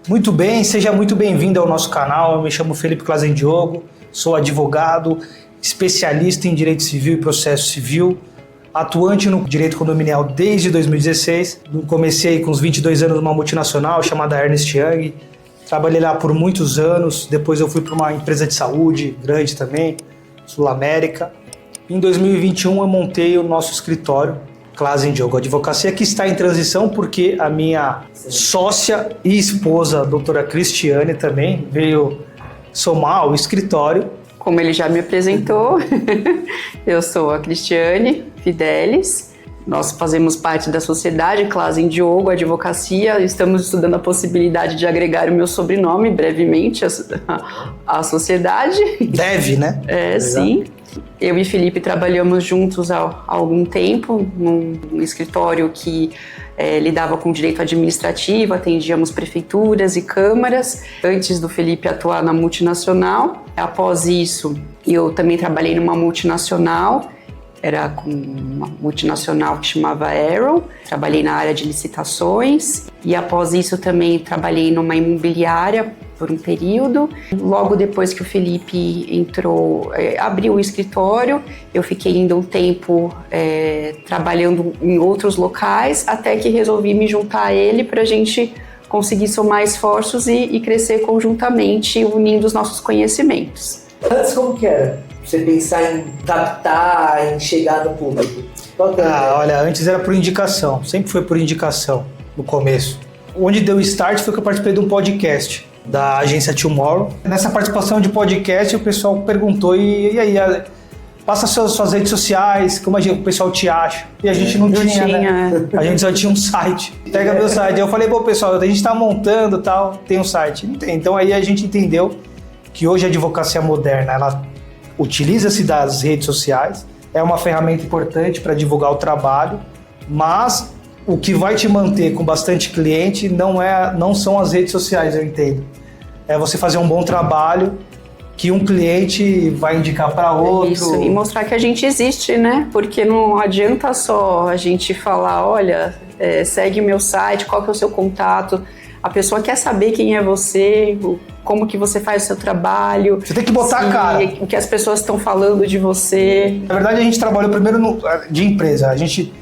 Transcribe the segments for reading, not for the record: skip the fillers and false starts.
Muito bem, seja muito bem-vindo ao nosso canal. Eu me chamo Felipe Clazen-Diogo, sou advogado, especialista em direito civil e processo civil, atuante no direito condominial desde 2016. Comecei com uns 22 anos numa multinacional chamada Ernst Young. Trabalhei lá por muitos anos, depois eu fui para uma empresa de saúde grande também, Sul América. Em 2021 eu montei o nosso escritório, Clazen-Diogo Advocacia, que está em transição porque a minha sócia e esposa, a doutora Cristiane, também veio somar o escritório. Como ele já me apresentou, eu sou a Cristiane Fidelis. Nós fazemos parte da sociedade Clazen-Diogo Advocacia. Estamos estudando a possibilidade de agregar o meu sobrenome brevemente à sociedade. Deve, né? Sim. Eu e Felipe trabalhamos juntos há algum tempo num escritório que lidava com direito administrativo, atendíamos prefeituras e câmaras, antes do Felipe atuar na multinacional. Após isso, eu também trabalhei numa multinacional, era com uma multinacional que chamava Arrow, trabalhei na área de licitações e após isso também trabalhei numa imobiliária por um período. Logo depois que o Felipe entrou, abriu o escritório, eu fiquei ainda um tempo trabalhando em outros locais, até que resolvi me juntar a ele para a gente conseguir somar esforços e crescer conjuntamente, unindo os nossos conhecimentos. Antes, como que era? Você pensar em captar, em chegar no público? Olha, antes era por indicação, sempre foi por indicação, no começo. Onde deu start foi que eu participei de um podcast da agência Tomorrow. Nessa participação de podcast, o pessoal perguntou, e aí, passa suas redes sociais, como o pessoal te acha? E a gente não tinha, né? A gente só tinha um site. Pega meu site. Aí eu falei, pessoal, a gente tá montando e tal, tem um site. Não tem. Então aí a gente entendeu que hoje a advocacia moderna, ela utiliza-se das redes sociais, é uma ferramenta importante para divulgar o trabalho, mas o que vai te manter com bastante cliente não são as redes sociais, eu entendo. É você fazer um bom trabalho que um cliente vai indicar para outro. Isso, e mostrar que a gente existe, né? Porque não adianta só a gente falar, olha, segue meu site, qual que é o seu contato. A pessoa quer saber quem é você, como que você faz o seu trabalho. Você tem que botar a cara. O que as pessoas estão falando de você. Na verdade, a gente trabalhou primeiro de empresa. A gente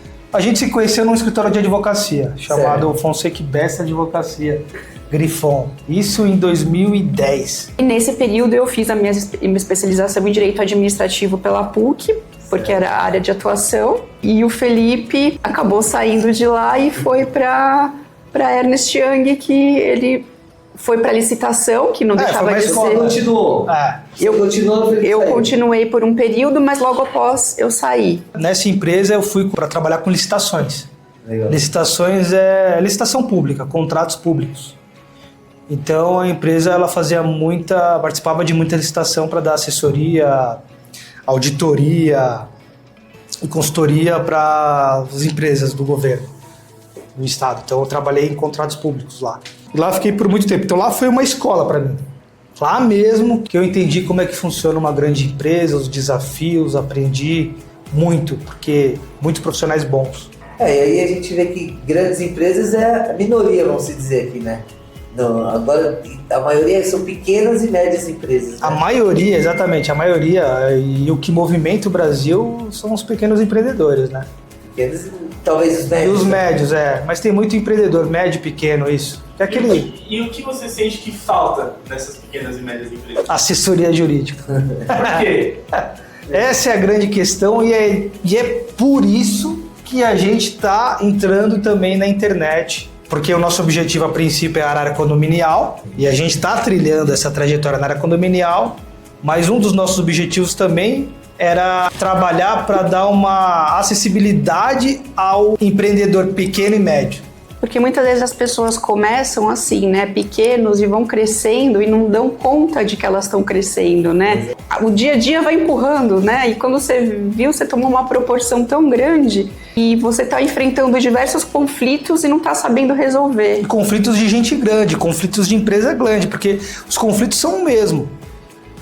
se conheceu num escritório de advocacia, chamado Fonseca Bessa Advocacia, Grifon. Isso em 2010. E nesse período eu fiz a minha especialização em Direito Administrativo pela PUC, porque era a área de atuação. E o Felipe acabou saindo de lá e foi para Ernst Young, que ele foi para licitação, que não deixava de ser. Continuou. Eu continuei por um período, mas logo após eu saí. Nessa empresa eu fui para trabalhar com licitações. Legal. Licitações é licitação pública, contratos públicos. Então a empresa ela participava de muita licitação para dar assessoria, auditoria e consultoria para as empresas do governo, do estado. Então eu trabalhei em contratos públicos lá. E lá fiquei por muito tempo. Então lá foi uma escola para mim. Lá mesmo que eu entendi como é que funciona uma grande empresa, os desafios, aprendi muito, porque muitos profissionais bons. E aí a gente vê que grandes empresas é a minoria, vamos dizer aqui, né? Não, agora a maioria são pequenas e médias empresas. Né? A maioria, exatamente, a maioria. E o que movimenta o Brasil são os pequenos empreendedores, né? Pequenos, talvez os médios. E os médios, mas tem muito empreendedor, médio, pequeno, isso. É aquele... E o que você sente que falta nessas pequenas e médias empresas? Assessoria jurídica. Por quê? Essa é a grande questão e é por isso que a gente está entrando também na internet. Porque o nosso objetivo a princípio é a área condominial e a gente está trilhando essa trajetória na área condominial, mas um dos nossos objetivos também era trabalhar para dar uma acessibilidade ao empreendedor pequeno e médio. Porque muitas vezes as pessoas começam assim, né, pequenos e vão crescendo e não dão conta de que elas estão crescendo, né? O dia a dia vai empurrando, né? E quando você viu, você tomou uma proporção tão grande e você está enfrentando diversos conflitos e não está sabendo resolver. E conflitos de gente grande, conflitos de empresa grande, porque os conflitos são o mesmo.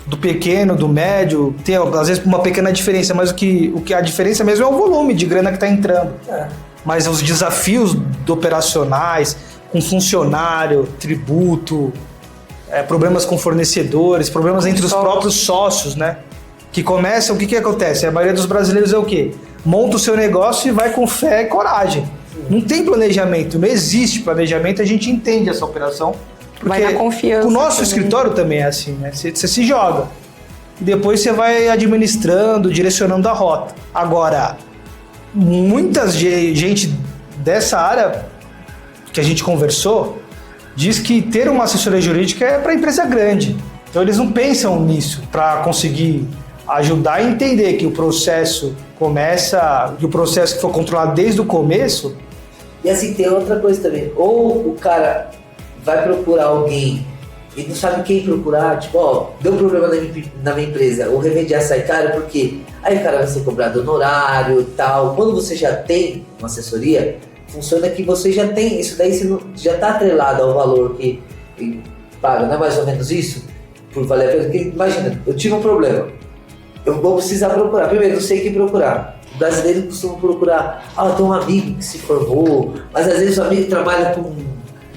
Do pequeno, do médio, tem às vezes uma pequena diferença, mas o que a diferença mesmo é o volume de grana que está entrando. Mas os desafios operacionais, com funcionário, tributo, problemas com fornecedores, problemas entre os próprios sócios, né? Que começam, o que acontece? A maioria dos brasileiros é o quê? Monta o seu negócio e vai com fé e coragem. Não tem planejamento, não existe planejamento, a gente entende essa operação. Vai na confiança. O nosso também. Escritório também é assim, né? Você se joga. E depois você vai administrando, direcionando a rota. Agora, muita gente dessa área que a gente conversou diz que ter uma assessoria jurídica é para empresa grande. Então eles não pensam nisso para conseguir ajudar a entender que o processo que o processo que for controlado desde o começo. E assim, tem outra coisa também. Ou o cara vai procurar alguém e não sabe quem procurar, tipo, ó, deu um problema na minha empresa, o remediar sai caro, porque aí o cara vai ser cobrado honorário e tal. Quando você já tem uma assessoria, funciona que você já tem, isso daí você já está atrelado ao valor que paga, não é mais ou menos isso? Por valer a pena, porque imagina, eu tive um problema, eu vou precisar procurar, primeiro, não sei quem procurar. O brasileiro costuma procurar, tem um amigo que se formou, mas às vezes o amigo trabalha com,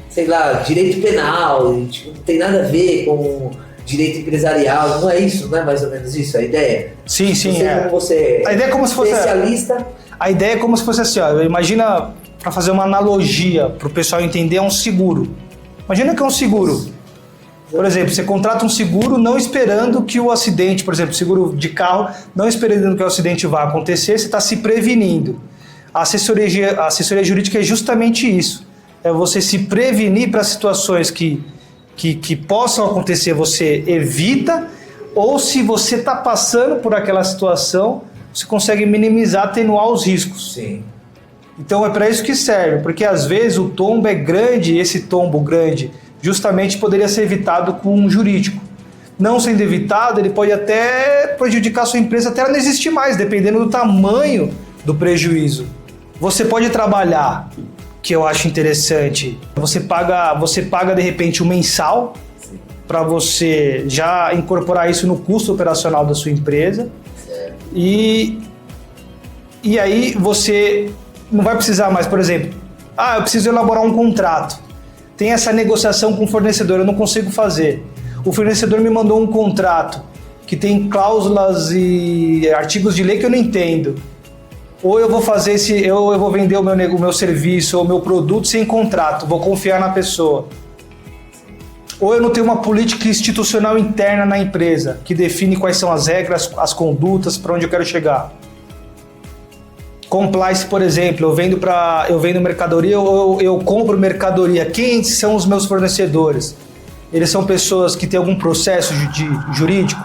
sei lá, direito penal, tipo, não tem nada a ver com direito empresarial, não é isso, não é mais ou menos isso a ideia? Sim, Como você a ideia é como se fosse especialista. A ideia é como se fosse assim, ó, imagina, para fazer uma analogia para o pessoal entender, é um seguro. Imagina que é um seguro. Por exemplo, você contrata um seguro não esperando que o acidente, por exemplo, seguro de carro, não esperando que o acidente vá acontecer, você está se prevenindo. A assessoria jurídica é justamente isso. É você se prevenir para situações que possam acontecer, você evita, ou se você está passando por aquela situação, você consegue minimizar, atenuar os riscos. Sim. Então é para isso que serve, porque às vezes o tombo é grande, e esse tombo grande justamente poderia ser evitado com um jurídico. Não sendo evitado, ele pode até prejudicar a sua empresa até ela não existir mais, dependendo do tamanho do prejuízo. Você pode trabalhar, que eu acho interessante, você paga de repente um mensal para você já incorporar isso no custo operacional da sua empresa. E aí você não vai precisar mais, por exemplo, eu preciso elaborar um contrato. Tem essa negociação com o fornecedor, eu não consigo fazer. O fornecedor me mandou um contrato que tem cláusulas e artigos de lei que eu não entendo. Ou eu vou fazer eu vou vender o meu serviço ou o meu produto sem contrato, vou confiar na pessoa. Ou eu não tenho uma política institucional interna na empresa que define quais são as regras, as condutas, para onde eu quero chegar. Compliance, por exemplo, eu vendo mercadoria ou eu compro mercadoria. Quem são os meus fornecedores? Eles são pessoas que têm algum processo jurídico?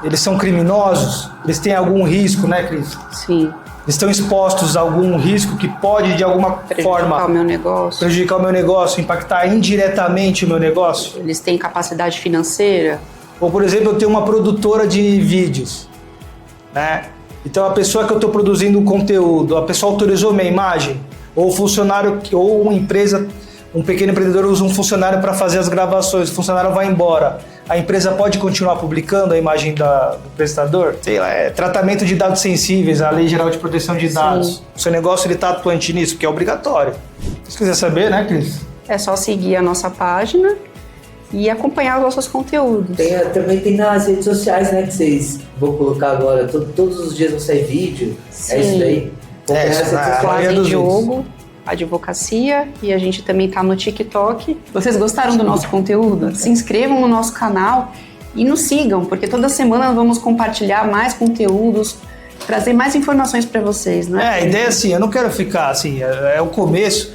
Eles são criminosos? Eles têm algum risco, né, Cris? Sim. Eles estão expostos a algum risco que pode, de alguma forma, o meu negócio. prejudicar o meu negócio, impactar indiretamente o meu negócio? Eles têm capacidade financeira? Ou, por exemplo, eu tenho uma produtora de vídeos, né? Então, a pessoa que eu estou produzindo o conteúdo, a pessoa autorizou minha imagem? Ou o funcionário, ou uma empresa, um pequeno empreendedor usa um funcionário para fazer as gravações, o funcionário vai embora. A empresa pode continuar publicando a imagem do prestador? Sei lá, tratamento de dados sensíveis, a Lei Geral de Proteção de Dados. Sim. O seu negócio está atuante nisso, porque é obrigatório. Se quiser saber, né, Cris? É só seguir a nossa página e acompanhar os nossos conteúdos. Também tem nas redes sociais, né, que vocês vão colocar agora, todos os dias vão sair vídeo. Sim. É isso daí? Quase Diogo, Advocacia, e a gente também tá no TikTok. Vocês gostaram do nosso conteúdo? Se inscrevam no nosso canal e nos sigam, porque toda semana nós vamos compartilhar mais conteúdos, trazer mais informações para vocês, não é? A ideia é assim, eu não quero ficar assim, é o começo,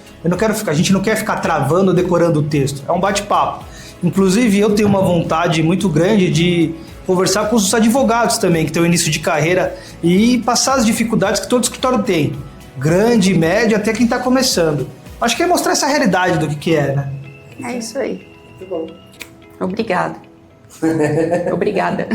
a gente não quer ficar travando ou decorando o texto, é um bate-papo. Inclusive, eu tenho uma vontade muito grande de conversar com os advogados também, que têm o início de carreira, e passar as dificuldades que todo escritório tem. Grande, médio, até quem está começando. Acho que é mostrar essa realidade do que é, né? É isso aí. Muito bom. Obrigada. Obrigada.